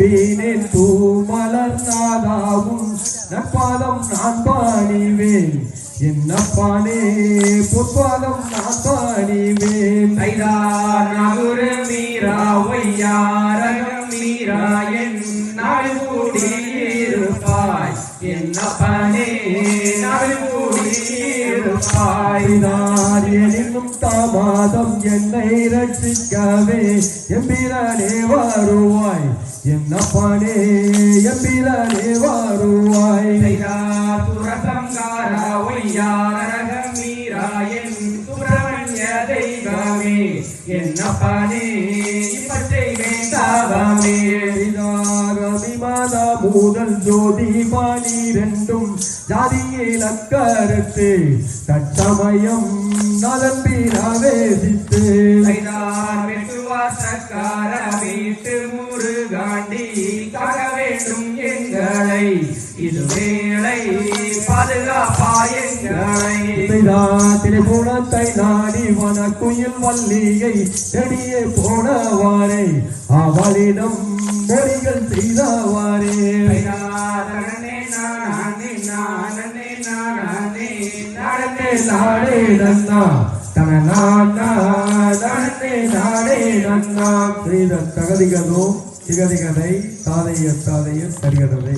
நம்பினேன் தூமலர் நாதாவும் நற்பாதம் நான் பாணிவேன் என்னப்பானே பொற்பாதம் நான் பாணிவேன் நகுரு மீரா ஒய்யாரகம் மீரா என் நாள் கூடியிருப்பாய் என்னப்பனே நாள் கூடியிருப்பாய் எனினும் தாமாதம் என்னை ரட்சிக்கவே எம்பிரனே வருவாய் என்னப்பனே எம்பிரனே வருவாய் துரசங்கார ஒய்யாரகம் மீரா என் சுப்பிரமணிய தெய்வமே என்னப்பனே இப்பற்றை வேண்டாவமே மாதா முதல் ஜோதி பாணிரெண்டும் ஜாதியில் அக்கருத்து தற்சமயம் நலம்பினாவேசித்து வெட்டுவாசக்கார வீட்டு முருகாண்டி காக்க வேண்டும் எங்களை இது வேளை பாதுகாப்பா எங்களை திரிபுணத்தை நாடி வனக்குயில் வள்ளியை செடியே போனவாறே அவளிடம் மொழிகள் செய்தவாறே நாடே நன்னா நாடே நன்னா தகதிகதோ திகதிகதை தாதைய தாதைய தருகிறது.